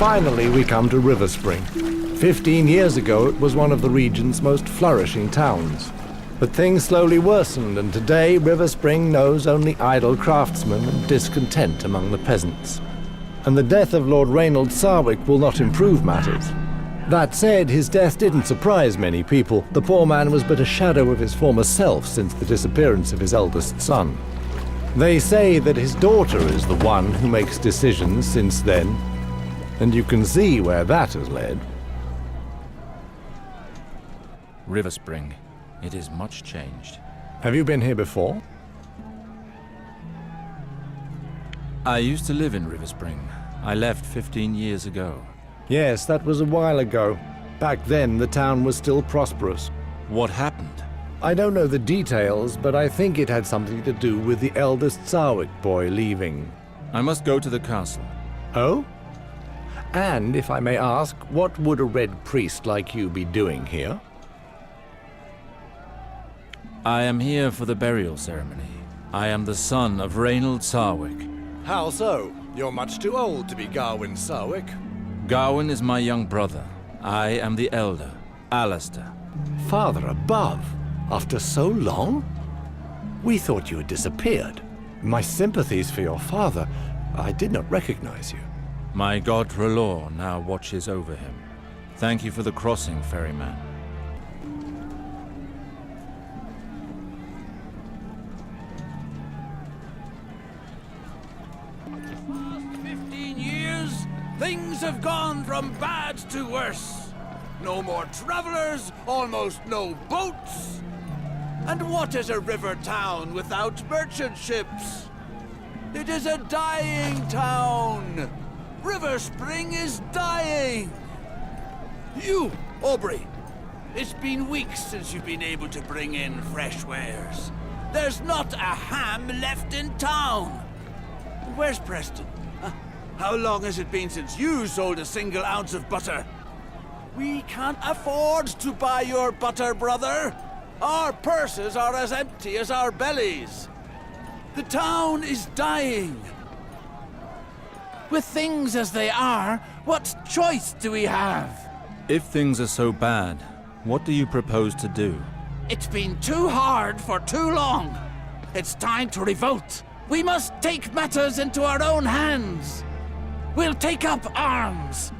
finally we come to River Spring. 15 years ago, it was one of the region's most flourishing towns. But things slowly worsened, and today River Spring knows only idle craftsmen and discontent among the peasants. And the death of Lord Reynold Sarwick will not improve matters. That said, his death didn't surprise many people. The poor man was but a shadow of his former self since the disappearance of his eldest son. They say that his daughter is the one who makes decisions since then, and you can see where that has led. River Spring. It is much changed. Have you been here before? I used to live in River Spring. I left 15 years ago. Yes, that was a while ago. Back then, the town was still prosperous. What happened? I don't know the details, but I think it had something to do with the eldest Sarwick boy leaving. I must go to the castle. Oh? And, if I may ask, what would a red priest like you be doing here? I am here for the burial ceremony. I am the son of Reynold Sarwick. How so? You're much too old to be Garwin Sarwick. Garwin is my young brother. I am the elder, Alistair. Father above? After so long? We thought you had disappeared. My sympathies for your father. I did not recognize you. My god R'hllor now watches over him. Thank you for the crossing, ferryman. Things have gone from bad to worse. No more travelers, almost no boats. And what is a river town without merchant ships? It is a dying town. River Spring is dying. You, Aubrey, it's been weeks since you've been able to bring in fresh wares. There's not a ham left in town. And where's Preston? How long has it been since you sold a single ounce of butter? We can't afford to buy your butter, brother. Our purses are as empty as our bellies. The town is dying. With things as they are, what choice do we have? If things are so bad, what do you propose to do? It's been too hard for too long. It's time to revolt. We must take matters into our own hands. We'll take up arms.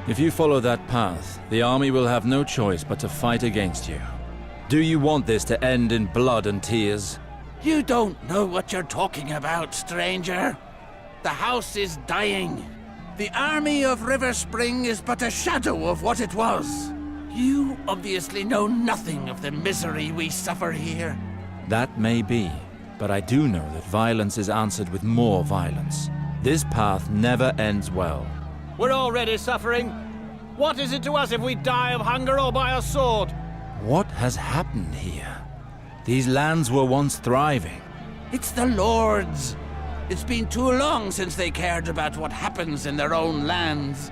If you follow that path, the army will have no choice but to fight against you. Do you want this to end in blood and tears? You don't know what you're talking about, stranger. The house is dying. The army of River Spring is but a shadow of what it was. You obviously know nothing of the misery we suffer here. That may be. But I do know that violence is answered with more violence. This path never ends well. We're already suffering. What is it to us if we die of hunger or by a sword? What has happened here? These lands were once thriving. It's the Lords. It's been too long since they cared about what happens in their own lands.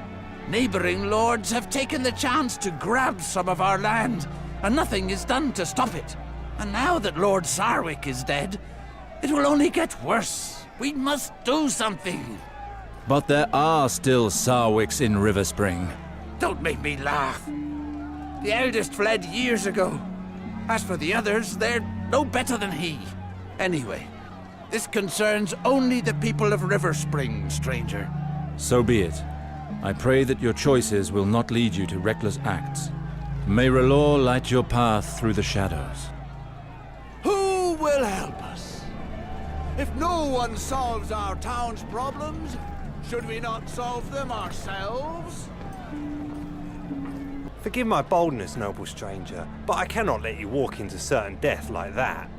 Neighboring lords have taken the chance to grab some of our land, and nothing is done to stop it. And now that Lord Sarwick is dead, it will only get worse. We must do something. But there are still Sarwicks in River Spring. Don't make me laugh. The eldest fled years ago. As for the others, they're no better than he. Anyway, this concerns only the people of River Spring, stranger. So be it. I pray that your choices will not lead you to reckless acts. May R'hllor light your path through the shadows. Who will help us? If no one solves our town's problems, should we not solve them ourselves? Forgive my boldness, noble stranger, but I cannot let you walk into certain death like that.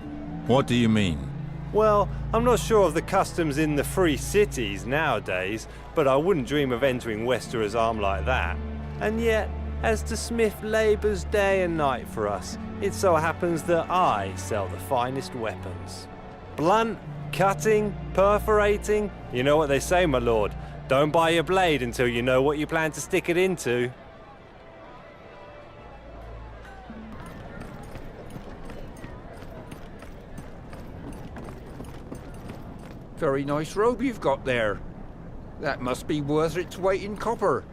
What do you mean? Well, I'm not sure of the customs in the free cities nowadays, but I wouldn't dream of entering Westerer's arm like that. And yet, as the smith labours day and night for us, it so happens that I sell the finest weapons. Blunt, cutting, perforating. You know what they say, my lord. Don't buy your blade until you know what you plan to stick it into. Very nice robe you've got there. That must be worth its weight in copper.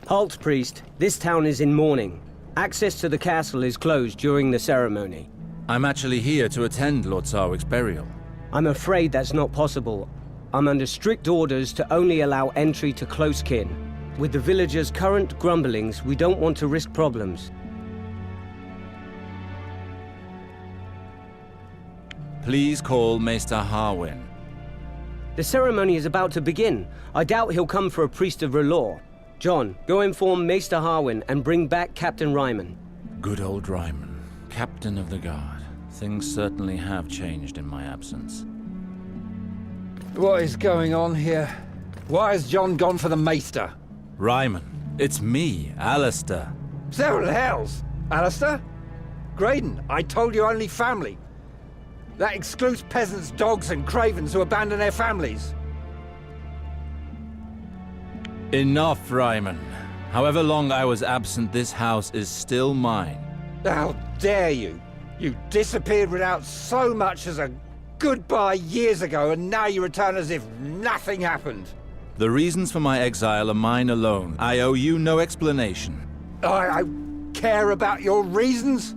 Halt, priest. This town is in mourning. Access to the castle is closed during the ceremony. I'm actually here to attend Lord Sarwick's burial. I'm afraid that's not possible. I'm under strict orders to only allow entry to close kin. With the villagers' current grumblings, we don't want to risk problems. Please call Maester Harwin. The ceremony is about to begin. I doubt he'll come for a priest of R'hllor. John, go inform Maester Harwin and bring back Captain Ryman. Good old Ryman, Captain of the Guard. Things certainly have changed in my absence. What is going on here? Why has John gone for the Maester? Ryman, it's me, Alistair. Several hells! Alistair? Graydon, I told you only family. That excludes peasants, dogs and cravens who abandon their families. Enough, Ryman. However long I was absent, this house is still mine. How dare you! You disappeared without so much as a goodbye years ago, and now you return as if nothing happened. The reasons for my exile are mine alone. I owe you no explanation. I care about your reasons?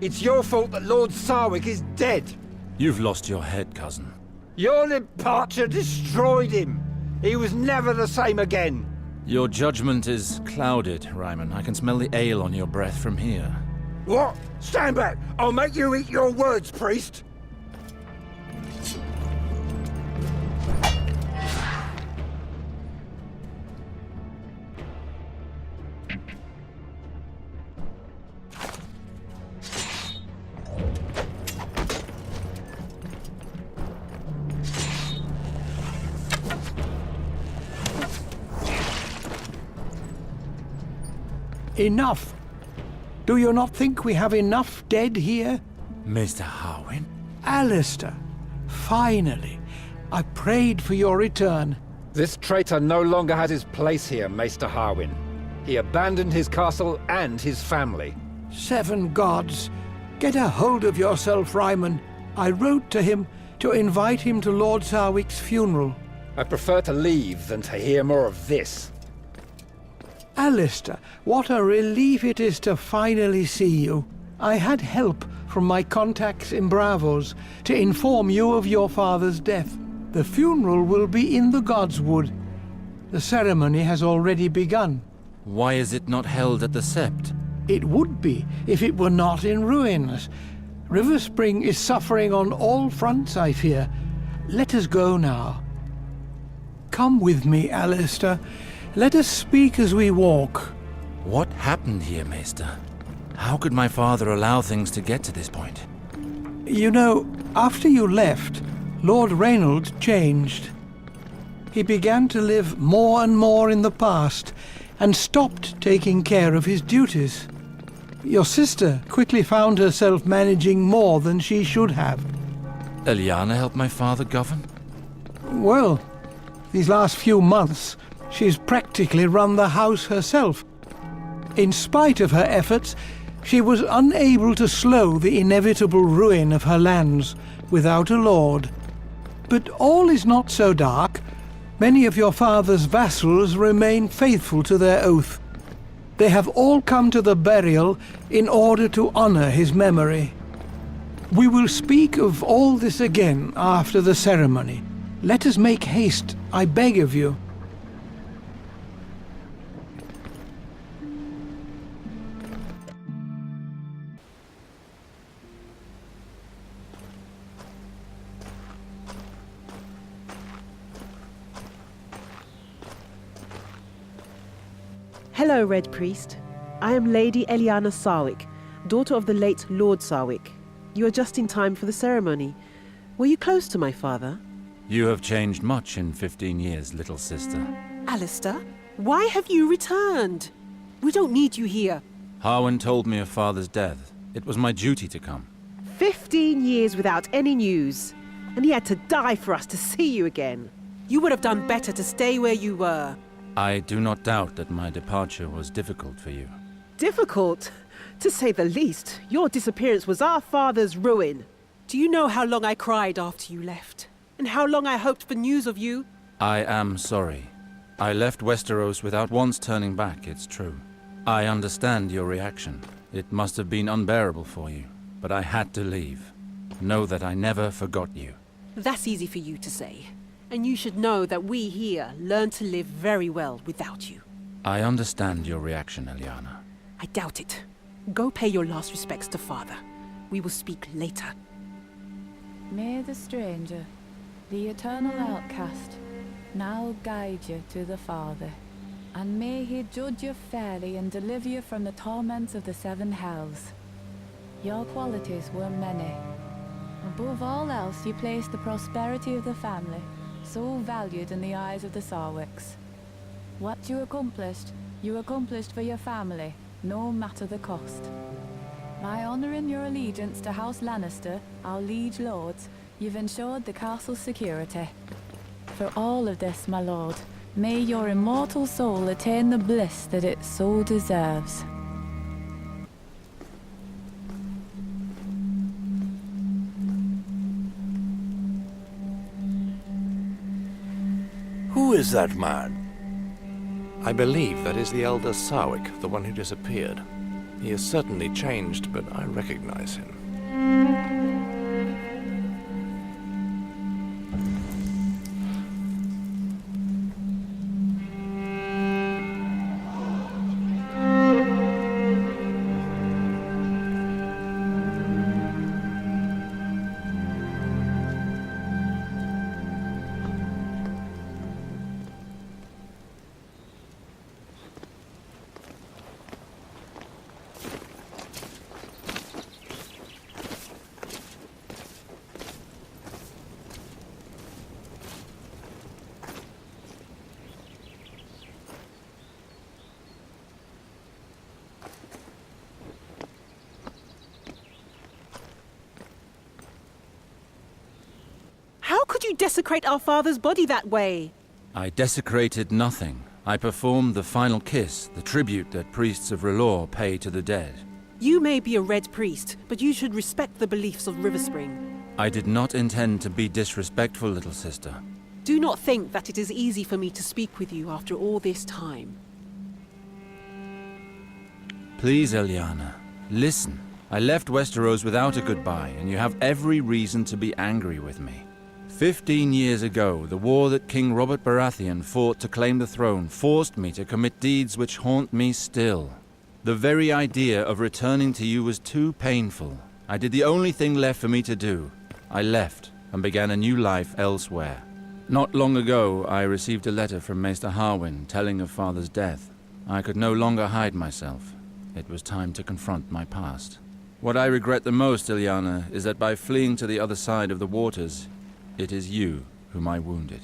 It's your fault that Lord Sarwick is dead. You've lost your head, cousin. Your departure destroyed him. He was never the same again. Your judgment is clouded, Ryman. I can smell the ale on your breath from here. What? Stand back! I'll make you eat your words, priest! Enough! Do you not think we have enough dead here? Maester Harwin? Alistair, finally, I prayed for your return. This traitor no longer has his place here, Maester Harwin. He abandoned his castle and his family. 7 gods! Get a hold of yourself, Ryman. I wrote to him to invite him to Lord Sarwick's funeral. I prefer to leave than to hear more of this. Alistair, what a relief it is to finally see you. I had help from my contacts in Bravos to inform you of your father's death. The funeral will be in the Godswood. The ceremony has already begun. Why is it not held at the Sept? It would be if it were not in ruins. River Spring is suffering on all fronts, I fear. Let us go now. Come with me, Alistair. Let us speak as we walk. What happened here, Maester? How could my father allow things to get to this point? You know, after you left, Lord Reynolds changed. He began to live more and more in the past, and stopped taking care of his duties. Your sister quickly found herself managing more than she should have. Eliana helped my father govern? Well, these last few months, she's practically run the house herself. In spite of her efforts, she was unable to slow the inevitable ruin of her lands without a lord. But all is not so dark. Many of your father's vassals remain faithful to their oath. They have all come to the burial in order to honor his memory. We will speak of all this again after the ceremony. Let us make haste, I beg of you. Hello, Red Priest. I am Lady Eliana Sarwick, daughter of the late Lord Sarwick. You are just in time for the ceremony. Were you close to my father? You have changed much in 15 years, little sister. Alistair, why have you returned? We don't need you here. Harwin told me of father's death. It was my duty to come. 15 years without any news, and he had to die for us to see you again. You would have done better to stay where you were. I do not doubt that my departure was difficult for you. Difficult? To say the least. Your disappearance was our father's ruin. Do you know how long I cried after you left? And how long I hoped for news of you? I am sorry. I left Westeros without once turning back, it's true. I understand your reaction. It must have been unbearable for you, but I had to leave. Know that I never forgot you. That's easy for you to say. And you should know that we here learn to live very well without you. I understand your reaction, Eliana. I doubt it. Go pay your last respects to Father. We will speak later. May the stranger, the eternal outcast, now guide you to the Father. And may he judge you fairly and deliver you from the torments of the seven hells. Your qualities were many. Above all else, you placed the prosperity of the family, so valued in the eyes of the Sarwicks. What you accomplished for your family, no matter the cost. By honouring your allegiance to House Lannister, our liege lords, you've ensured the castle's security. For all of this, my lord, may your immortal soul attain the bliss that it so deserves. Who is that man? I believe that is the elder Sarwick, the one who disappeared. He has certainly changed, but I recognize him. How could you desecrate our father's body that way? I desecrated nothing. I performed the final kiss, the tribute that priests of R'hllor pay to the dead. You may be a Red Priest, but you should respect the beliefs of Riverspring. I did not intend to be disrespectful, little sister. Do not think that it is easy for me to speak with you after all this time. Please, Eliana, listen. I left Westeros without a goodbye, and you have every reason to be angry with me. 15 years ago, the war that King Robert Baratheon fought to claim the throne forced me to commit deeds which haunt me still. The very idea of returning to you was too painful. I did the only thing left for me to do. I left and began a new life elsewhere. Not long ago, I received a letter from Maester Harwin telling of Father's death. I could no longer hide myself. It was time to confront my past. What I regret the most, Eliana, is that by fleeing to the other side of the waters, it is you whom I wounded.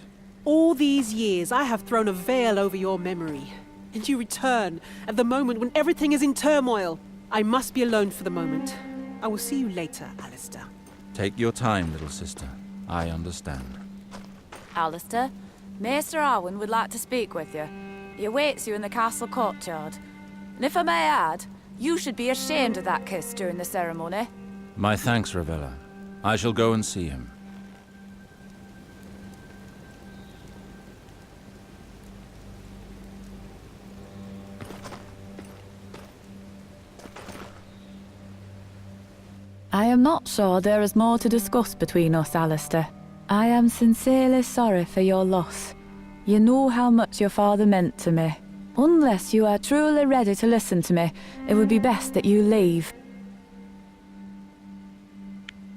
All these years, I have thrown a veil over your memory. And you return at the moment when everything is in turmoil. I must be alone for the moment. I will see you later, Alistair. Take your time, little sister. I understand. Alistair, Maester Harwin would like to speak with you. He awaits you in the castle courtyard. And if I may add, you should be ashamed of that kiss during the ceremony. My thanks, Ravella. I shall go and see him. I am not sure there is more to discuss between us, Alistair. I am sincerely sorry for your loss. You know how much your father meant to me. Unless you are truly ready to listen to me, it would be best that you leave.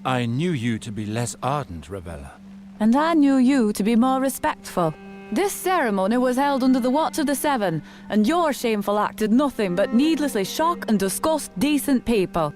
I knew you to be less ardent, Ravella. And I knew you to be more respectful. This ceremony was held under the watch of the Seven, and your shameful act did nothing but needlessly shock and disgust decent people.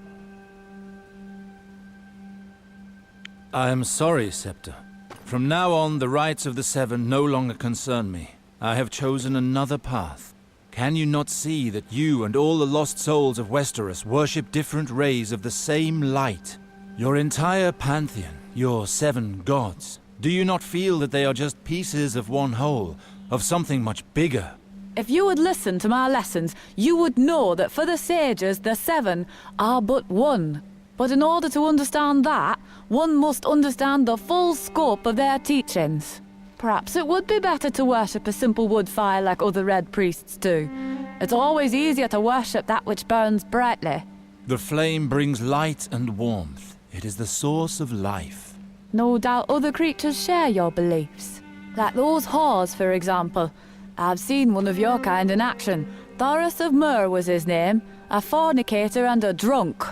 I am sorry, Septa. From now on, the rights of the Seven no longer concern me. I have chosen another path. Can you not see that you and all the lost souls of Westeros worship different rays of the same light? Your entire pantheon, your 7 gods, do you not feel that they are just pieces of one whole, of something much bigger? If you would listen to my lessons, you would know that for the sages, the 7 are but one. But in order to understand that, one must understand the full scope of their teachings. Perhaps it would be better to worship a simple wood fire like other red priests do. It's always easier to worship that which burns brightly. The flame brings light and warmth. It is the source of life. No doubt other creatures share your beliefs. Like those whores, for example. I've seen one of your kind in action. Thoros of Myr was his name. A fornicator and a drunk.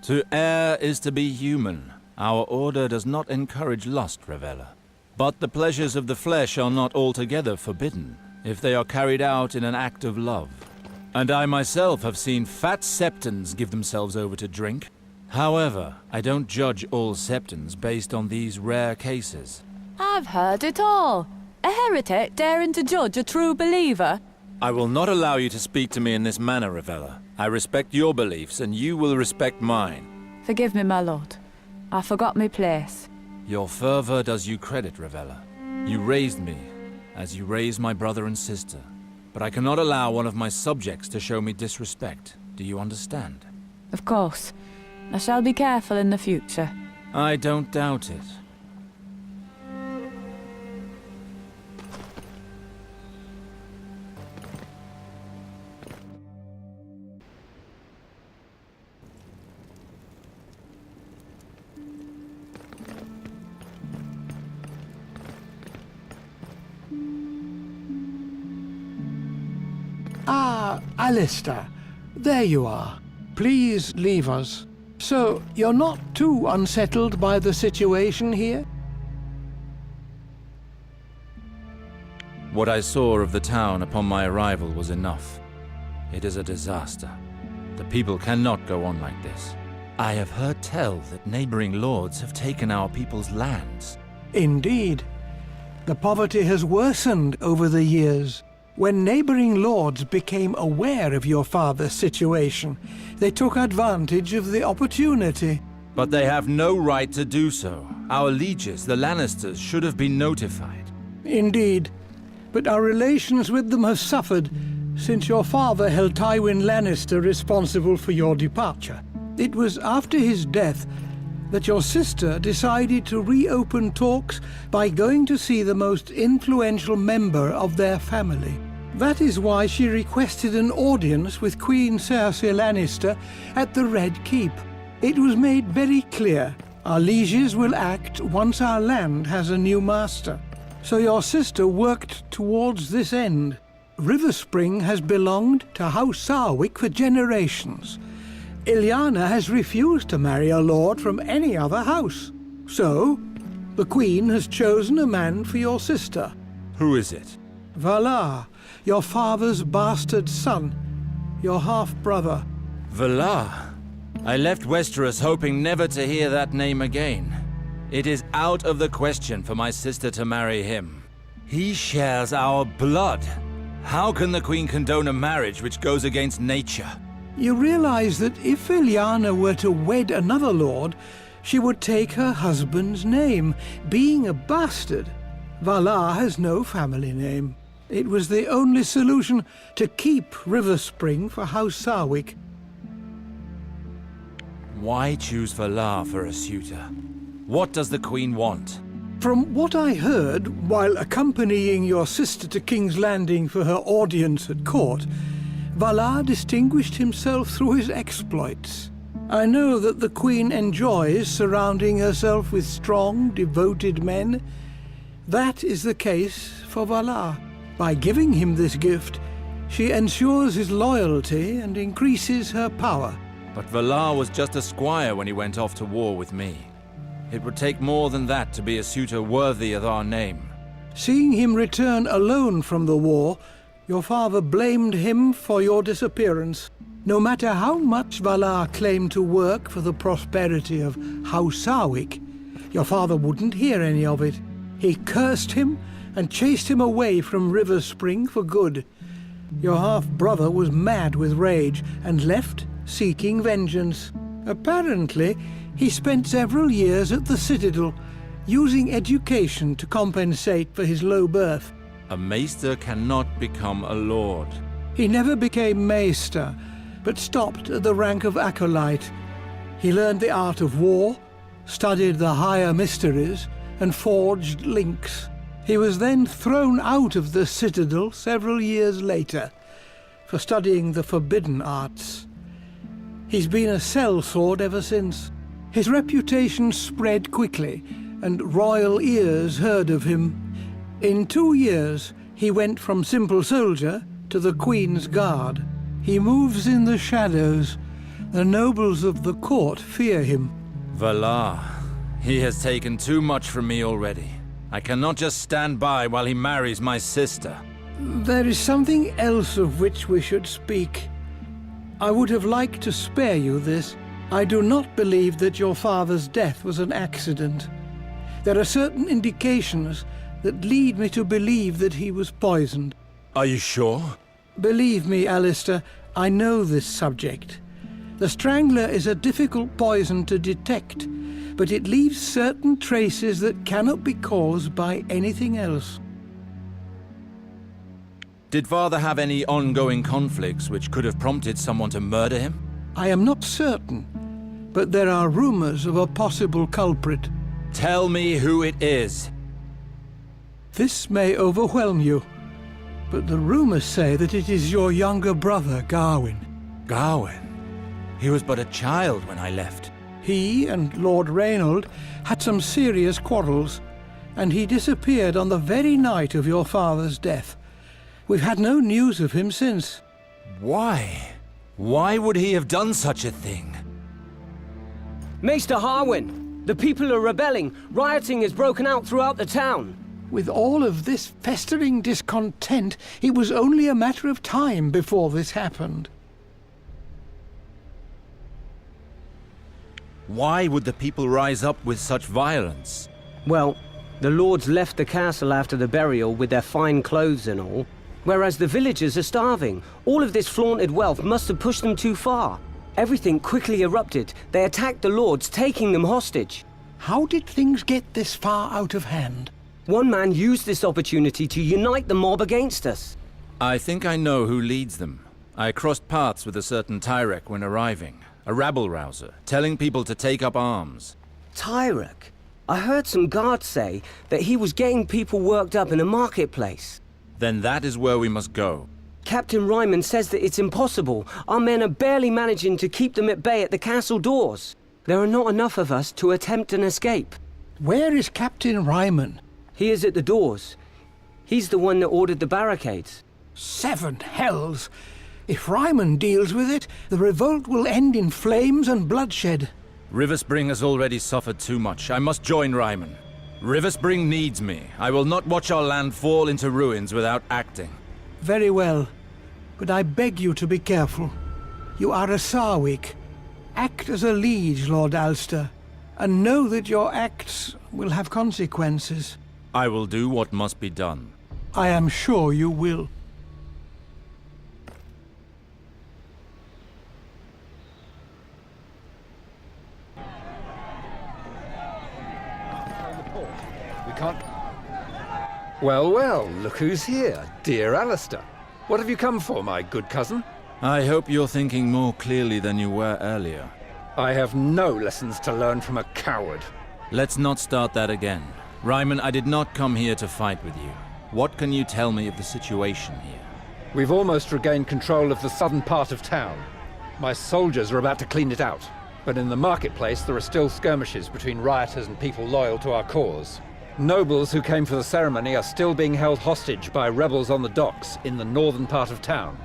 To err is to be human. Our order does not encourage lust, Ravella. But the pleasures of the flesh are not altogether forbidden, if they are carried out in an act of love. And I myself have seen fat septons give themselves over to drink. However, I don't judge all septons based on these rare cases. I've heard it all. A heretic daring to judge a true believer. I will not allow you to speak to me in this manner, Ravella. I respect your beliefs, and you will respect mine. Forgive me, my lord. I forgot my place. Your fervor does you credit, Ravella. You raised me, as you raised my brother and sister. But I cannot allow one of my subjects to show me disrespect. Do you understand? Of course. I shall be careful in the future. I don't doubt it. Ah, Alistair. There you are. Please leave us. So, you're not too unsettled by the situation here? What I saw of the town upon my arrival was enough. It is a disaster. The people cannot go on like this. I have heard tell that neighboring lords have taken our people's lands. Indeed. The poverty has worsened over the years. When neighboring lords became aware of your father's situation, they took advantage of the opportunity. But they have no right to do so. Our lieges, the Lannisters, should have been notified. Indeed. But our relations with them have suffered since your father held Tywin Lannister responsible for your departure. It was after his death that your sister decided to reopen talks by going to see the most influential member of their family. That is why she requested an audience with Queen Cersei Lannister at the Red Keep. It was made very clear our lieges will act once our land has a new master. So your sister worked towards this end. Riverspring has belonged to House Sarwick for generations. Ilyana has refused to marry a lord from any other house. So, the Queen has chosen a man for your sister. Who is it? Valar, your father's bastard son, your half-brother. Valar? I left Westeros hoping never to hear that name again. It is out of the question for my sister to marry him. He shares our blood. How can the Queen condone a marriage which goes against nature? You realize that if Ilyana were to wed another lord, she would take her husband's name. Being a bastard, Valar has no family name. It was the only solution to keep Riverspring for House Sarwick. Why choose Valar for a suitor? What does the Queen want? From what I heard while accompanying your sister to King's Landing for her audience at court, Valar distinguished himself through his exploits. I know that the Queen enjoys surrounding herself with strong, devoted men. That is the case for Valar. By giving him this gift, she ensures his loyalty and increases her power. But Valar was just a squire when he went off to war with me. It would take more than that to be a suitor worthy of our name. Seeing him return alone from the war, your father blamed him for your disappearance. No matter how much Valar claimed to work for the prosperity of House Sarwick, your father wouldn't hear any of it. He cursed him and chased him away from Riverspring for good. Your half-brother was mad with rage and left seeking vengeance. Apparently, he spent several years at the Citadel, using education to compensate for his low birth. A maester cannot become a lord. He never became maester, but stopped at the rank of acolyte. He learned the art of war, studied the higher mysteries, and forged links. He was then thrown out of the Citadel several years later for studying the forbidden arts. He's been a sellsword ever since. His reputation spread quickly, and royal ears heard of him. In 2 years, he went from simple soldier to the Queen's Guard. He moves in the shadows. The nobles of the court fear him. Valar, he has taken too much from me already. I cannot just stand by while he marries my sister. There is something else of which we should speak. I would have liked to spare you this. I do not believe that your father's death was an accident. There are certain indications that lead me to believe that he was poisoned. Are you sure? Believe me, Alistair, I know this subject. The Strangler is a difficult poison to detect, but it leaves certain traces that cannot be caused by anything else. Did father have any ongoing conflicts which could have prompted someone to murder him? I am not certain, but there are rumors of a possible culprit. Tell me who it is. This may overwhelm you, but the rumors say that it is your younger brother, Gawain. Gawain? He was but a child when I left. He and Lord Reynold had some serious quarrels, and he disappeared on the very night of your father's death. We've had no news of him since. Why? Why would he have done such a thing? Maester Harwin, the people are rebelling. Rioting has broken out throughout the town. With all of this festering discontent, it was only a matter of time before this happened. Why would the people rise up with such violence? Well, the lords left the castle after the burial with their fine clothes and all, whereas the villagers are starving. All of this flaunted wealth must have pushed them too far. Everything quickly erupted. They attacked the lords, taking them hostage. How did things get this far out of hand? One man used this opportunity to unite the mob against us. I think I know who leads them. I crossed paths with a certain Tyrek when arriving. A rabble-rouser, telling people to take up arms. Tyrek? I heard some guards say that he was getting people worked up in a marketplace. Then that is where we must go. Captain Ryman says that it's impossible. Our men are barely managing to keep them at bay at the castle doors. There are not enough of us to attempt an escape. Where is Captain Ryman? He is at the doors. He's the one that ordered the barricades. 7 hells! If Ryman deals with it, the revolt will end in flames and bloodshed. Riverspring has already suffered too much. I must join Ryman. Riverspring needs me. I will not watch our land fall into ruins without acting. Very well, but I beg you to be careful. You are a Sarwick. Act as a liege, Lord Alster, and know that your acts will have consequences. I will do what must be done. I am sure you will. Well, well, look who's here. Dear Alistair. What have you come for, my good cousin? I hope you're thinking more clearly than you were earlier. I have no lessons to learn from a coward. Let's not start that again. Ryman, I did not come here to fight with you. What can you tell me of the situation here? We've almost regained control of the southern part of town. My soldiers are about to clean it out. But in the marketplace, there are still skirmishes between rioters and people loyal to our cause. Nobles who came for the ceremony are still being held hostage by rebels on the docks in the northern part of town.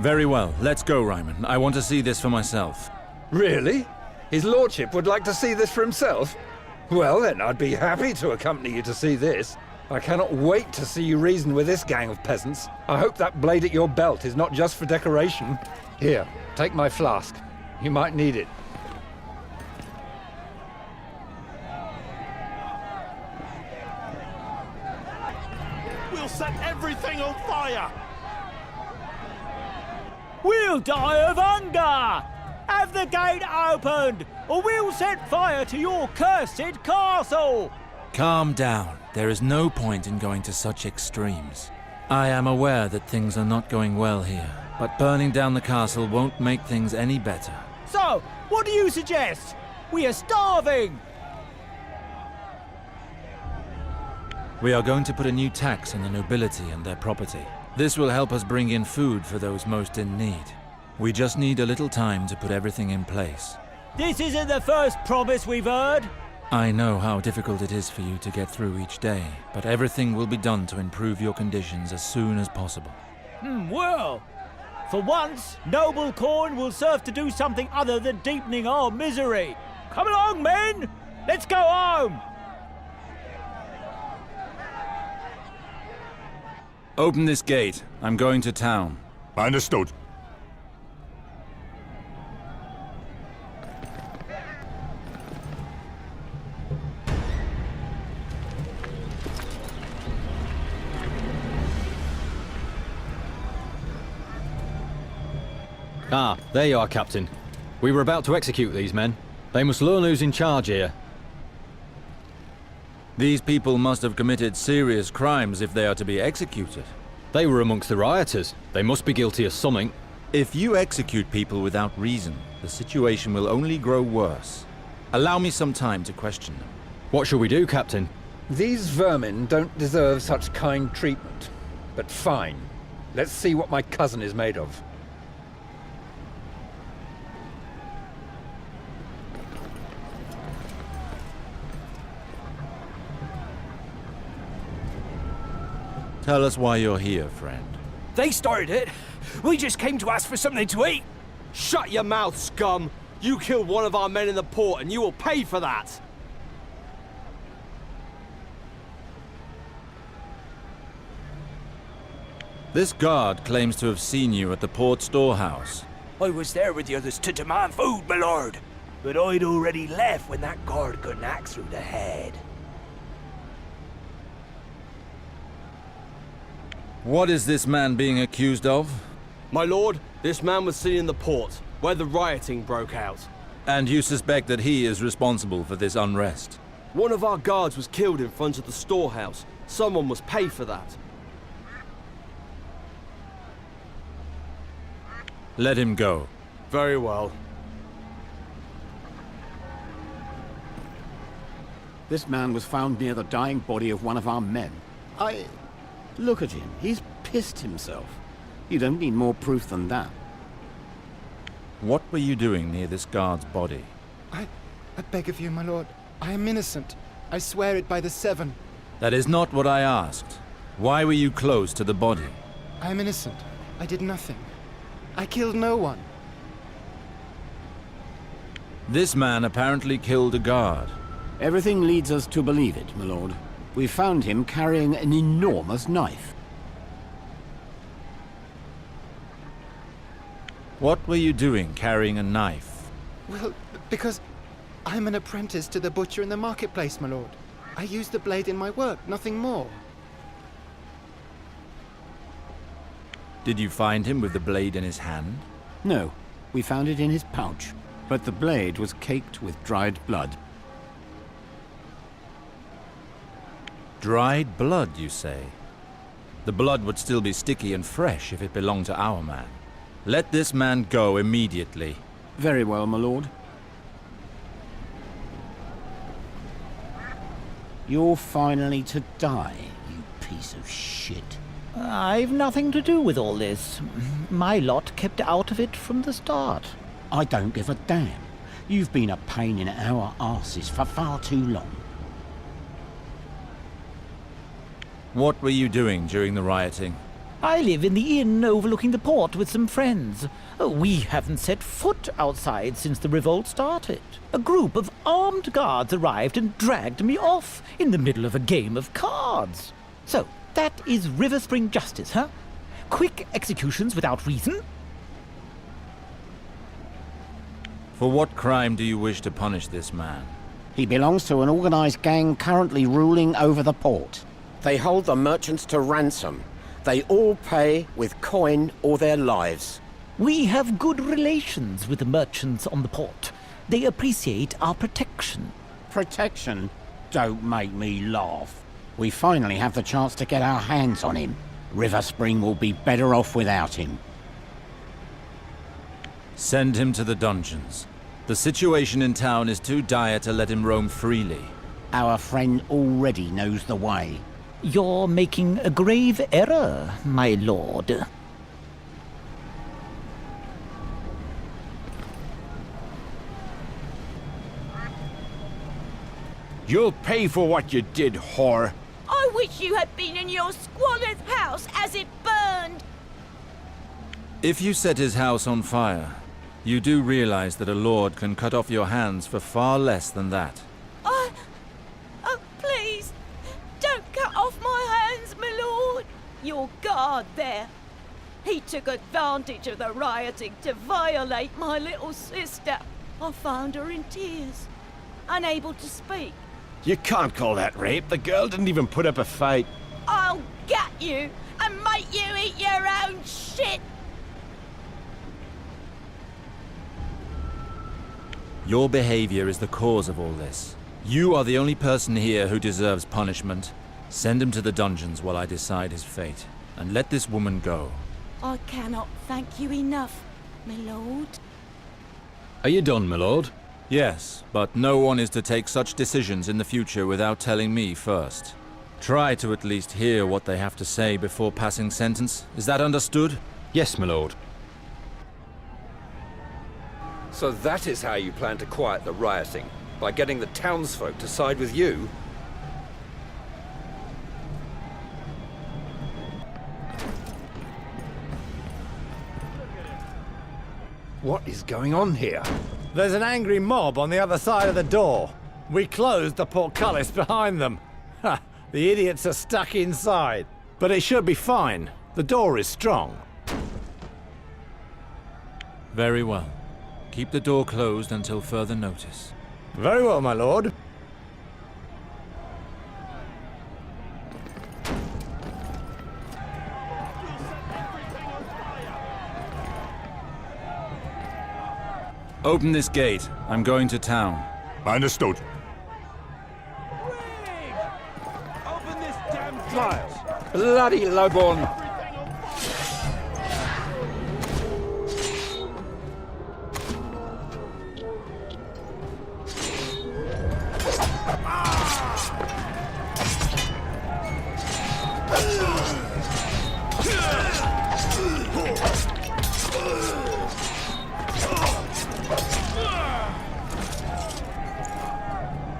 Very well. Let's go, Ryman. I want to see this for myself. Really? His lordship would like to see this for himself? Well then, I'd be happy to accompany you to see this. I cannot wait to see you reason with this gang of peasants. I hope that blade at your belt is not just for decoration. Here, take my flask. You might need it. We'll set everything on fire! We'll die of hunger! Have the gate opened, or we'll set fire to your cursed castle! Calm down. There is no point in going to such extremes. I am aware that things are not going well here, but burning down the castle won't make things any better. So, what do you suggest? We are starving! We are going to put a new tax on the nobility and their property. This will help us bring in food for those most in need. We just need a little time to put everything in place. This isn't the first promise we've heard. I know how difficult it is for you to get through each day, but everything will be done to improve your conditions as soon as possible. Well, for once, noble corn will serve to do something other than deepening our misery. Come along, men! Let's go home! Open this gate. I'm going to town. Understood. Ah, there you are, Captain. We were about to execute these men. They must learn who's in charge here. These people must have committed serious crimes if they are to be executed. They were amongst the rioters. They must be guilty of something. If you execute people without reason, the situation will only grow worse. Allow me some time to question them. What shall we do, Captain? These vermin don't deserve such kind treatment. But fine. Let's see what my cousin is made of. Tell us why you're here, friend. They started it. We just came to ask for something to eat. Shut your mouth, scum! You killed one of our men in the port, and you will pay for that! This guard claims to have seen you at the port storehouse. I was there with the others to demand food, my lord. But I'd already left when that guard got an axe through the head. What is this man being accused of? My lord, this man was seen in the port, where the rioting broke out. And you suspect that he is responsible for this unrest? One of our guards was killed in front of the storehouse. Someone must pay for that. Let him go. Very well. This man was found near the dying body of one of our men. Look at him. He's pissed himself. You don't need more proof than that. What were you doing near this guard's body? I beg of you, my lord. I am innocent. I swear it by the Seven. That is not what I asked. Why were you close to the body? I am innocent. I did nothing. I killed no one. This man apparently killed a guard. Everything leads us to believe it, my lord. We found him carrying an enormous knife. What were you doing carrying a knife? Well, because I'm an apprentice to the butcher in the marketplace, my lord. I use the blade in my work, nothing more. Did you find him with the blade in his hand? No, we found it in his pouch, but the blade was caked with dried blood. Dried blood, you say? The blood would still be sticky and fresh if it belonged to our man. Let this man go immediately. Very well, my lord. You're finally to die, you piece of shit. I've nothing to do with all this. My lot kept out of it from the start. I don't give a damn. You've been a pain in our arses for far too long. What were you doing during the rioting? I live in the inn overlooking the port with some friends. We haven't set foot outside since the revolt started. A group of armed guards arrived and dragged me off in the middle of a game of cards. So, that is River Spring justice, huh? Quick executions without reason? For what crime do you wish to punish this man? He belongs to an organized gang currently ruling over the port. They hold the merchants to ransom. They all pay with coin or their lives. We have good relations with the merchants on the port. They appreciate our protection. Protection? Don't make me laugh. We finally have the chance to get our hands on him. River Spring will be better off without him. Send him to the dungeons. The situation in town is too dire to let him roam freely. Our friend already knows the way. You're making a grave error, my lord. You'll pay for what you did, whore. I wish you had been in your squalor's house as it burned. If you set his house on fire, you do realize that a lord can cut off your hands for far less than that. Oh, please, don't cut off my hands, my lord. Your guard there. He took advantage of the rioting to violate my little sister. I found her in tears, unable to speak. You can't call that rape. The girl didn't even put up a fight. I'll gut you and make you eat your own shit. Your behavior is the cause of all this. You are the only person here who deserves punishment. Send him to the dungeons while I decide his fate. And let this woman go. I cannot thank you enough, my lord. Are you done, my lord? Yes, but no one is to take such decisions in the future without telling me first. Try to at least hear what they have to say before passing sentence. Is that understood? Yes, my lord. So that is how you plan to quiet the rioting? By getting the townsfolk to side with you? What is going on here? There's an angry mob on the other side of the door. We closed the portcullis behind them. Ha! The idiots are stuck inside. But it should be fine. The door is strong. Very well. Keep the door closed until further notice. Very well, my lord. Open this gate. I'm going to town. Understood. Open this damn gate! Miles! Bloody lowborn!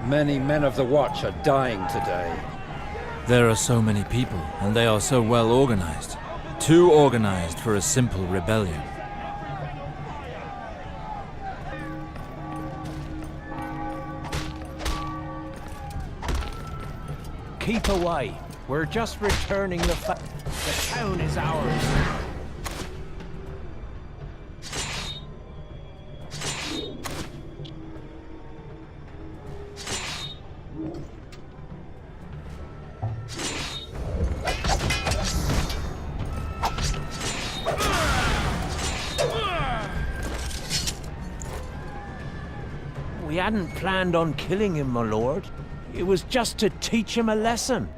Many men of the Watch are dying today. There are so many people, and they are so well organized. Too organized for a simple rebellion. Keep away. We're just returning the town is ours. We hadn't planned on killing him, my lord. It was just to teach him a lesson.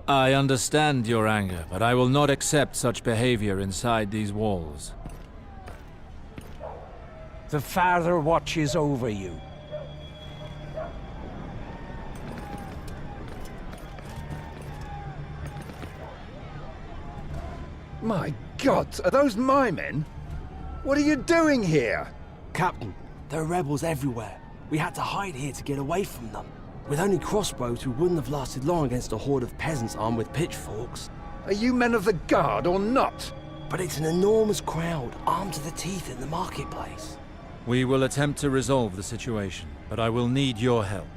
I understand your anger, but I will not accept such behavior inside these walls. The Father watches over you. My God, are those my men? What are you doing here? Captain, there are rebels everywhere. We had to hide here to get away from them. With only crossbows, we wouldn't have lasted long against a horde of peasants armed with pitchforks. Are you men of the guard or not? But it's an enormous crowd, armed to the teeth in the marketplace. We will attempt to resolve the situation, but I will need your help.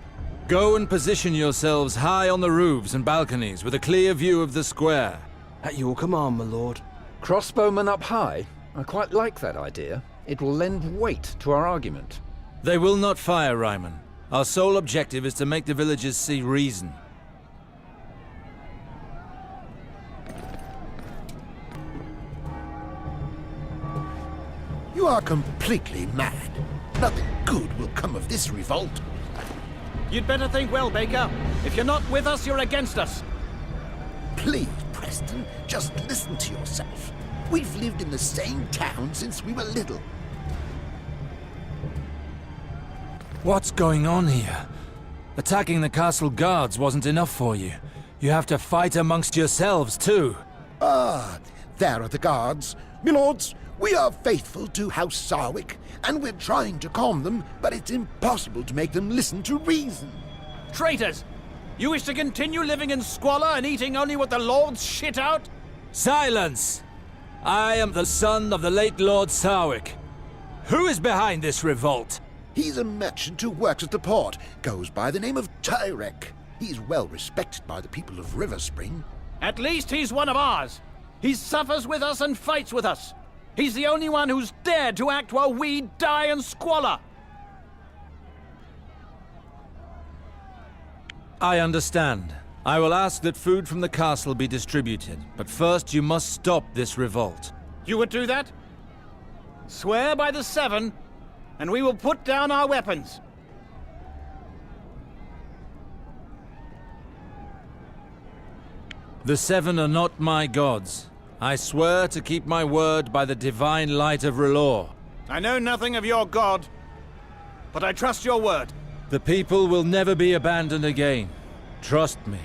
Go and position yourselves high on the roofs and balconies with a clear view of the square. At your command, my lord. Crossbowmen up high? I quite like that idea. It will lend weight to our argument. They will not fire, Ryman. Our sole objective is to make the villagers see reason. are completely mad. Nothing good will come of this revolt. You'd better think well, Baker. If you're not with us, you're against us. Please, Preston, just listen to yourself. We've lived in the same town since we were little. What's going on here? Attacking the castle guards wasn't enough for you. You have to fight amongst yourselves, too. Ah, there are the guards. Milords, we are faithful to House Sarwick, and we're trying to calm them, but it's impossible to make them listen to reason. Traitors! You wish to continue living in squalor and eating only what the lords shit out? Silence! I am the son of the late Lord Sarwick. Who is behind this revolt? He's a merchant who works at the port, goes by the name of Tyrek. He's well respected by the people of River Spring. At least he's one of ours. He suffers with us and fights with us. He's the only one who's dared to act while we die in squalor. I understand. I will ask that food from the castle be distributed, but first you must stop this revolt. You would do that? Swear by the Seven, and we will put down our weapons. The Seven are not my gods. I swear to keep my word by the divine light of R'hllor. I know nothing of your god, but I trust your word. The people will never be abandoned again. Trust me.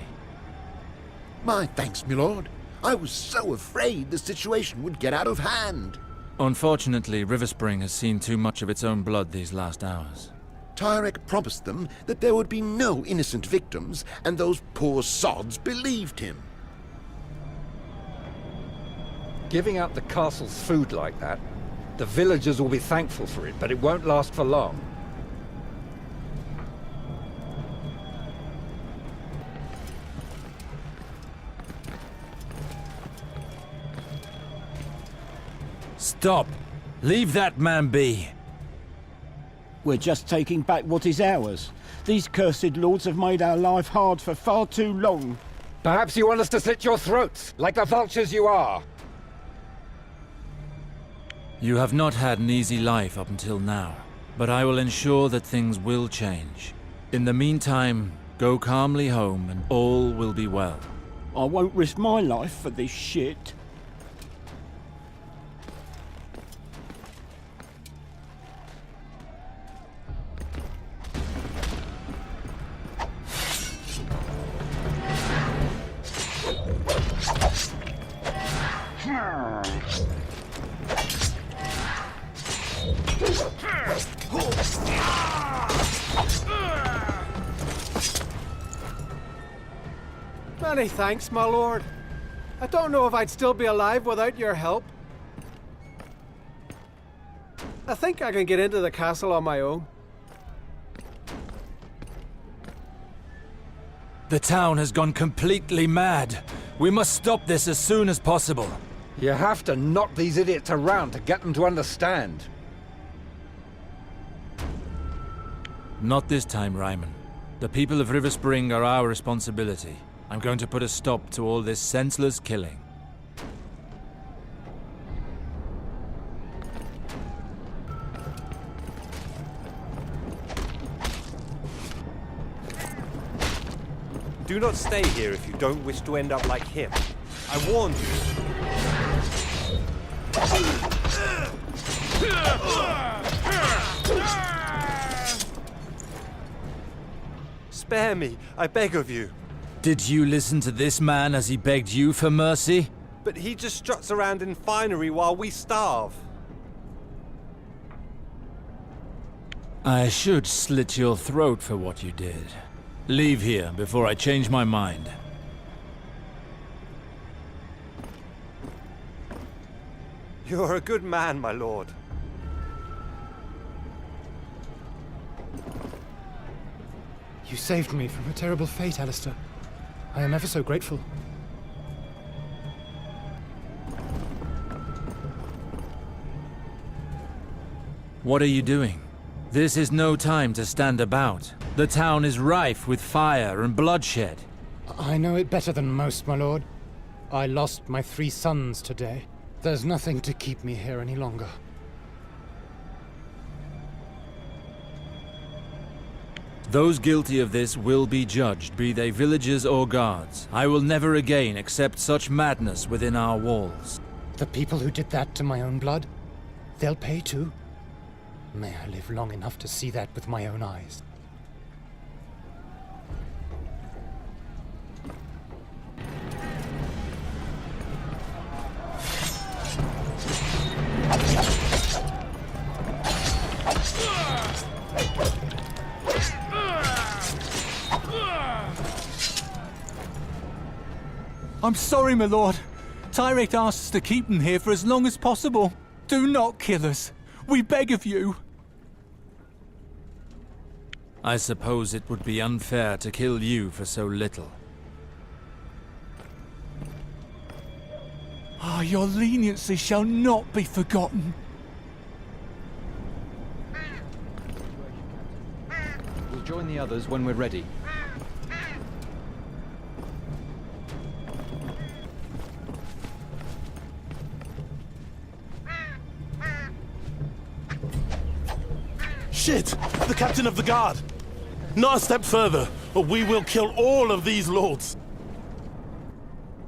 My thanks, milord. I was so afraid the situation would get out of hand. Unfortunately, River Spring has seen too much of its own blood these last hours. Tyrek promised them that there would be no innocent victims, and those poor sods believed him. Giving out the castle's food like that, the villagers will be thankful for it, but it won't last for long. Stop! Leave that man be! We're just taking back what is ours. These cursed lords have made our life hard for far too long. Perhaps you want us to slit your throats, like the vultures you are. You have not had an easy life up until now, but I will ensure that things will change. In the meantime, go calmly home and all will be well. I won't risk my life for this shit. Many thanks, my lord. I don't know if I'd still be alive without your help. I think I can get into the castle on my own. The town has gone completely mad. We must stop this as soon as possible. You have to knock these idiots around to get them to understand. Not this time, Ryman. The people of River Spring are our responsibility. I'm going to put a stop to all this senseless killing. Do not stay here if you don't wish to end up like him. I warned you. Spare me, I beg of you. Did you listen to this man as he begged you for mercy? But he just struts around in finery while we starve. I should slit your throat for what you did. Leave here before I change my mind. You're a good man, my lord. You saved me from a terrible fate, Alistair. I am ever so grateful. What are you doing? This is no time to stand about. The town is rife with fire and bloodshed. I know it better than most, my lord. I lost my 3 sons today. There's nothing to keep me here any longer. Those guilty of this will be judged, be they villagers or guards. I will never again accept such madness within our walls. The people who did that to my own blood, they'll pay too. May I live long enough to see that with my own eyes. I'm sorry, my lord. Tyrek asked us to keep them here for as long as possible. Do not kill us. We beg of you. I suppose it would be unfair to kill you for so little. Ah, your leniency shall not be forgotten. We'll join the others when we're ready. Shit! The captain of the guard! Not a step further, or we will kill all of these lords!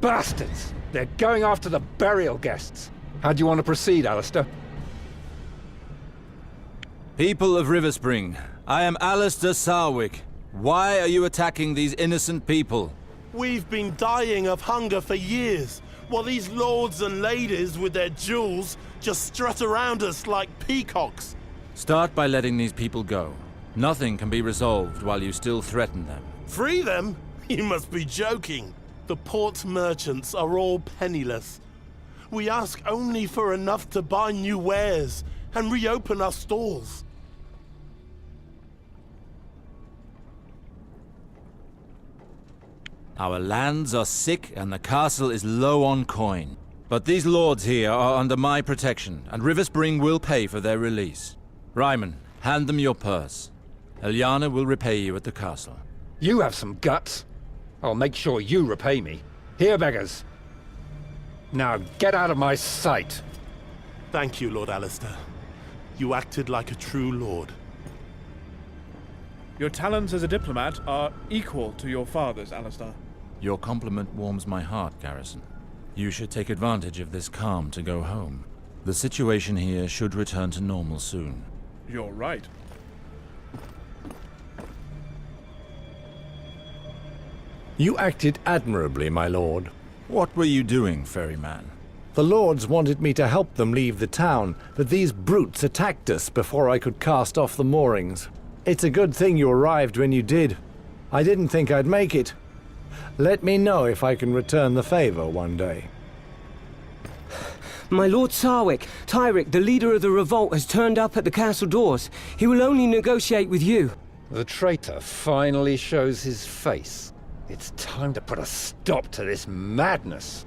Bastards! They're going after the burial guests. How do you want to proceed, Alistair? People of Riverspring, I am Alistair Sarwick. Why are you attacking these innocent people? We've been dying of hunger for years, while these lords and ladies with their jewels just strut around us like peacocks. Start by letting these people go. Nothing can be resolved while you still threaten them. Free them? You must be joking. The port merchants are all penniless. We ask only for enough to buy new wares and reopen our stores. Our lands are sick and the castle is low on coin. But these lords here are under my protection, and Riverspring will pay for their release. Ryman, hand them your purse. Eliana will repay you at the castle. You have some guts. I'll make sure you repay me. Here, beggars. Now get out of my sight. Thank you, Lord Alistair. You acted like a true lord. Your talents as a diplomat are equal to your father's, Alistair. Your compliment warms my heart, Garrison. You should take advantage of this calm to go home. The situation here should return to normal soon. You're right. You acted admirably, my lord. What were you doing, ferryman? The lords wanted me to help them leave the town, but these brutes attacked us before I could cast off the moorings. It's a good thing you arrived when you did. I didn't think I'd make it. Let me know if I can return the favor one day. My Lord Sarwick, Tyrek, the leader of the revolt, has turned up at the castle doors. He will only negotiate with you. The traitor finally shows his face. It's time to put a stop to this madness.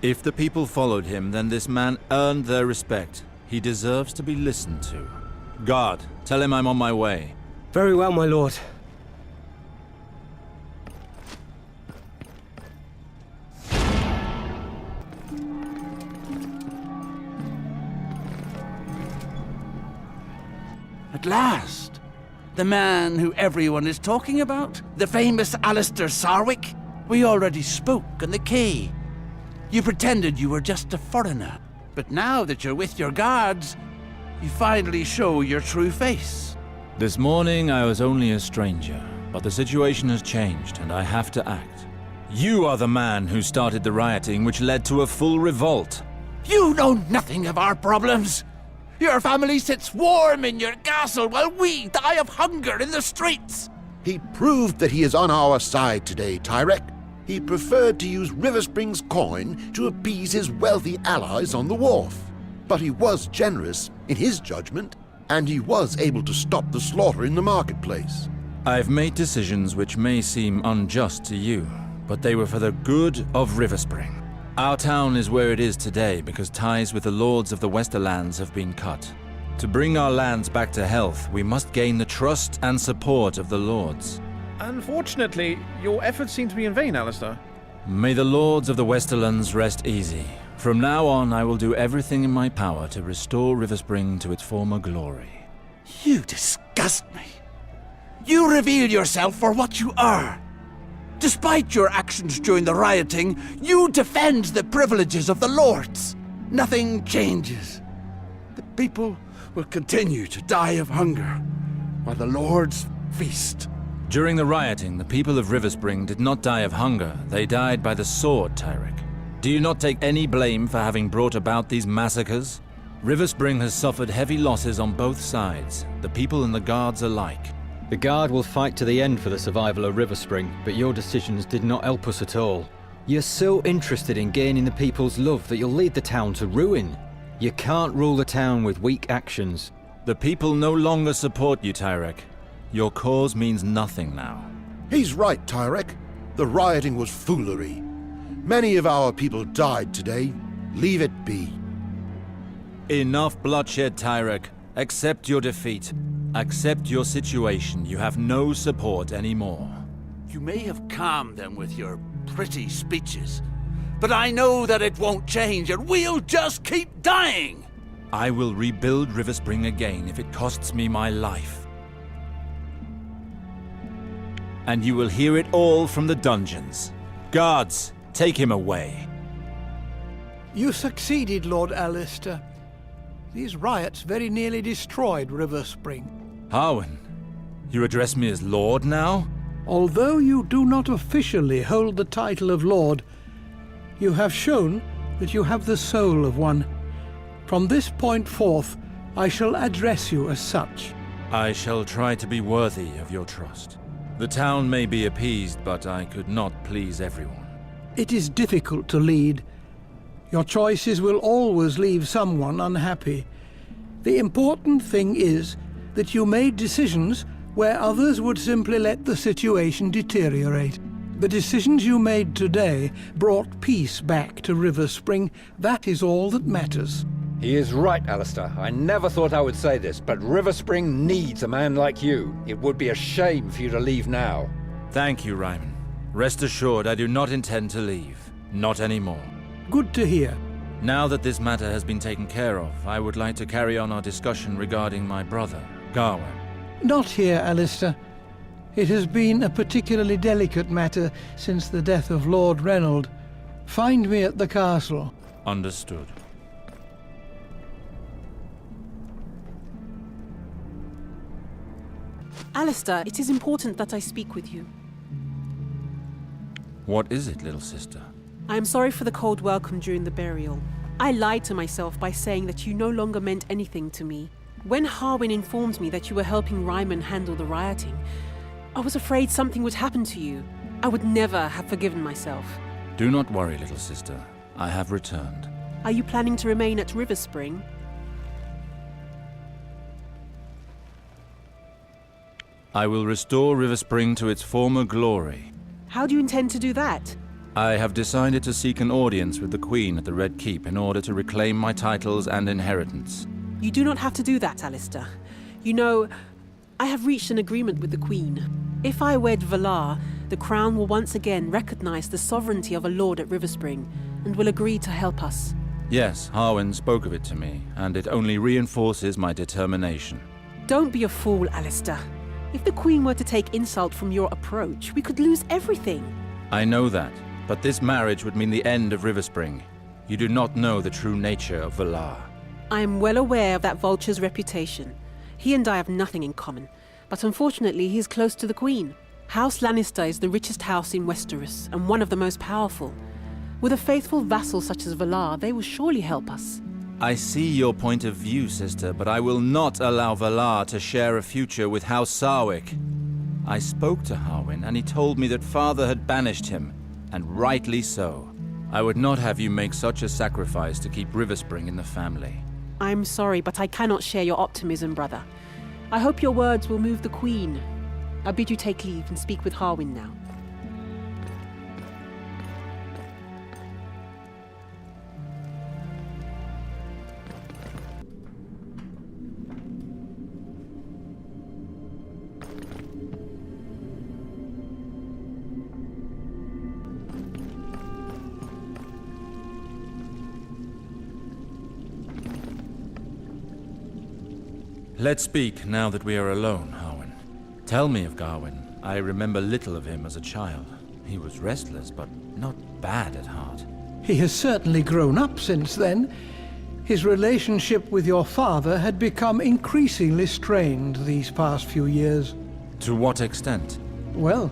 If the people followed him, then this man earned their respect. He deserves to be listened to. Guard, tell him I'm on my way. Very well, my lord. At last! The man who everyone is talking about? The famous Alistair Sarwick? We already spoke on the quay. You pretended you were just a foreigner. But now that you're with your guards, you finally show your true face. This morning I was only a stranger, but the situation has changed and I have to act. You are the man who started the rioting which led to a full revolt. You know nothing of our problems! Your family sits warm in your castle while we die of hunger in the streets! He proved that he is on our side today, Tyrek. He preferred to use Riverspring's coin to appease his wealthy allies on the wharf. But he was generous in his judgment, and he was able to stop the slaughter in the marketplace. I've made decisions which may seem unjust to you, but they were for the good of Riverspring. Our town is where it is today because ties with the lords of the Westerlands have been cut. To bring our lands back to health, we must gain the trust and support of the lords. Unfortunately, your efforts seem to be in vain, Alistair. May the lords of the Westerlands rest easy. From now on, I will do everything in my power to restore Riverspring to its former glory. You disgust me. You reveal yourself for what you are. Despite your actions during the rioting, you defend the privileges of the lords. Nothing changes. The people will continue to die of hunger, while the lords feast. During the rioting, the people of Riverspring did not die of hunger. They died by the sword, Tyrek. Do you not take any blame for having brought about these massacres? Riverspring has suffered heavy losses on both sides, the people and the guards alike. The Guard will fight to the end for the survival of Riverspring, but your decisions did not help us at all. You're so interested in gaining the people's love that you'll lead the town to ruin. You can't rule the town with weak actions. The people no longer support you, Tyrek. Your cause means nothing now. He's right, Tyrek. The rioting was foolery. Many of our people died today. Leave it be. Enough bloodshed, Tyrek. Accept your defeat. Accept your situation. You have no support anymore. You may have calmed them with your pretty speeches, but I know that it won't change and we'll just keep dying! I will rebuild Riverspring again if it costs me my life. And you will hear it all from the dungeons. Guards, take him away. You succeeded, Lord Alistair. These riots very nearly destroyed Riverspring. Harwin, you address me as Lord now? Although you do not officially hold the title of Lord, you have shown that you have the soul of one. From this point forth, I shall address you as such. I shall try to be worthy of your trust. The town may be appeased, but I could not please everyone. It is difficult to lead. Your choices will always leave someone unhappy. The important thing is that you made decisions where others would simply let the situation deteriorate. The decisions you made today brought peace back to Riverspring. That is all that matters. He is right, Alistair. I never thought I would say this, but Riverspring needs a man like you. It would be a shame for you to leave now. Thank you, Ryman. Rest assured, I do not intend to leave. Not anymore. Good to hear. Now that this matter has been taken care of, I would like to carry on our discussion regarding my brother, Gawain. Not here, Alistair. It has been a particularly delicate matter since the death of Lord Reynold. Find me at the castle. Understood. Alistair, it is important that I speak with you. What is it, little sister? I am sorry for the cold welcome during the burial. I lied to myself by saying that you no longer meant anything to me. When Harwin informed me that you were helping Ryman handle the rioting, I was afraid something would happen to you. I would never have forgiven myself. Do not worry, little sister. I have returned. Are you planning to remain at Riverspring? I will restore Riverspring to its former glory. How do you intend to do that? I have decided to seek an audience with the Queen at the Red Keep in order to reclaim my titles and inheritance. You do not have to do that, Alistair. You know, I have reached an agreement with the Queen. If I wed Valar, the Crown will once again recognize the sovereignty of a lord at Riverspring and will agree to help us. Yes, Harwin spoke of it to me, and it only reinforces my determination. Don't be a fool, Alistair. If the Queen were to take insult from your approach, we could lose everything. I know that, but this marriage would mean the end of Riverspring. You do not know the true nature of Valar. I am well aware of that vulture's reputation. He and I have nothing in common, but unfortunately he is close to the Queen. House Lannister is the richest house in Westeros, and one of the most powerful. With a faithful vassal such as Valar, they will surely help us. I see your point of view, sister, but I will not allow Valar to share a future with House Sarwick. I spoke to Harwin, and he told me that father had banished him, and rightly so. I would not have you make such a sacrifice to keep Riverspring in the family. I'm sorry, but I cannot share your optimism, brother. I hope your words will move the Queen. I bid you take leave and speak with Harwin now. Let's speak now that we are alone, Harwin. Tell me of Gawain. I remember little of him as a child. He was restless, but not bad at heart. He has certainly grown up since then. His relationship with your father had become increasingly strained these past few years. To what extent? Well,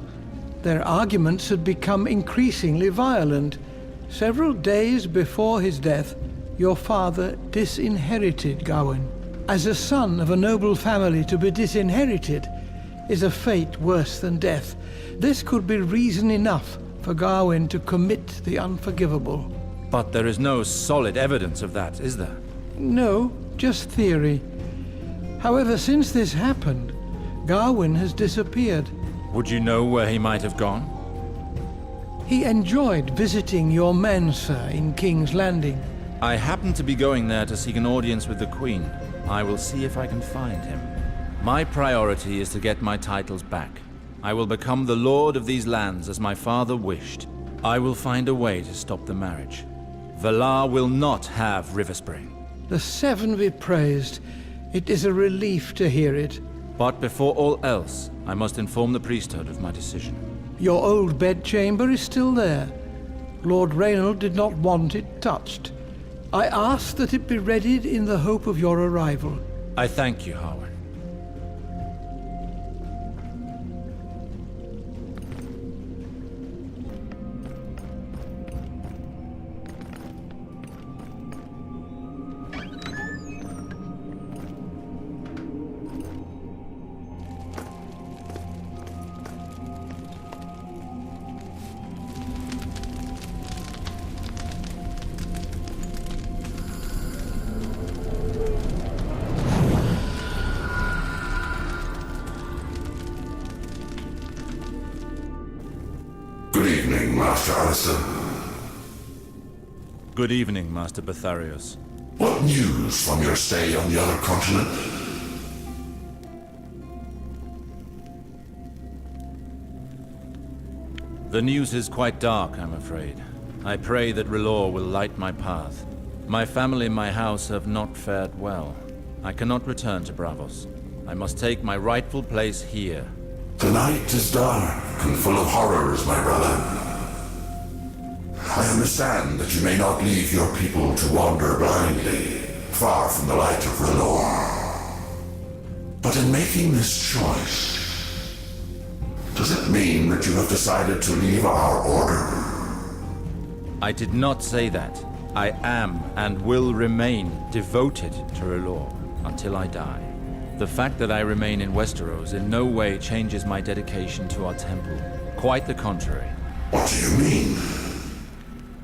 their arguments had become increasingly violent. Several days before his death, your father disinherited Gawain. As a son of a noble family, to be disinherited is a fate worse than death. This could be reason enough for Gawain to commit the unforgivable. But there is no solid evidence of that, is there? No, just theory. However, since this happened, Gawain has disappeared. Would you know where he might have gone? He enjoyed visiting your men, sir, in King's Landing. I happen to be going there to seek an audience with the Queen. I will see if I can find him. My priority is to get my titles back. I will become the lord of these lands as my father wished. I will find a way to stop the marriage. Valar will not have Riverspring. The Seven be praised. It is a relief to hear it. But before all else, I must inform the priesthood of my decision. Your old bedchamber is still there. Lord Reynald did not want it touched. I asked that it be readied in the hope of your arrival. I thank you, Harwin. Master Alistair. Good evening, Master Betharios. What news from your stay on the other continent? The news is quite dark, I'm afraid. I pray that R'hllor will light my path. My family and my house have not fared well. I cannot return to Braavos. I must take my rightful place here. The night is dark and full of horrors, my brother. I understand that you may not leave your people to wander blindly, far from the light of R'hllor. But in making this choice, does it mean that you have decided to leave our order? I did not say that. I am and will remain devoted to R'hllor until I die. The fact that I remain in Westeros in no way changes my dedication to our temple. Quite the contrary. What do you mean?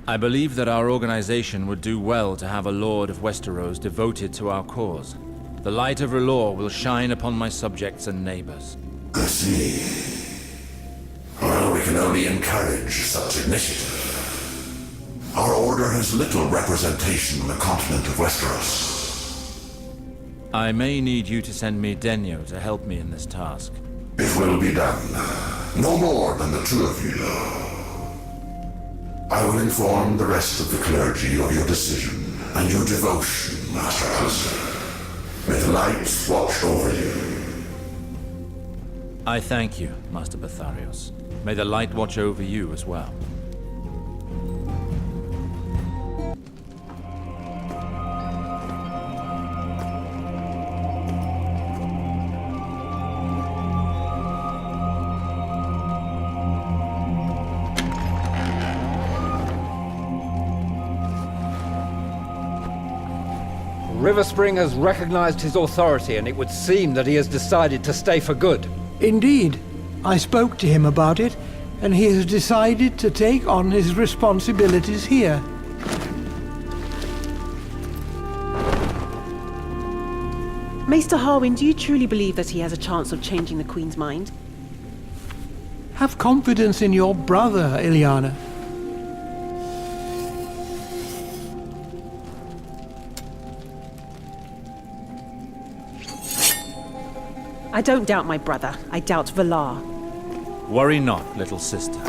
I believe that our organization would do well to have a Lord of Westeros devoted to our cause. The light of R'hllor will shine upon my subjects and neighbors. I see. Well, we can only encourage such initiative. Our order has little representation on the continent of Westeros. I may need you to send me Denyo to help me in this task. It will be done. No more than the two of you, though. I will inform the rest of the clergy of your decision and your devotion, Master Alistair. May the light watch over you. I thank you, Master Betharios. May the light watch over you as well. Riverspring has recognized his authority, and it would seem that he has decided to stay for good. Indeed. I spoke to him about it, and he has decided to take on his responsibilities here. Maester Harwin, do you truly believe that he has a chance of changing the Queen's mind? Have confidence in your brother, Illyana. I don't doubt my brother. I doubt Valar. Worry not, little sister.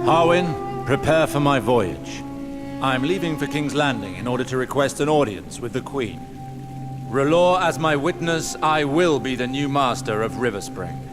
Harwin, prepare for my voyage. I am leaving for King's Landing in order to request an audience with the Queen. R'hllor as my witness, I will be the new master of Riverspring.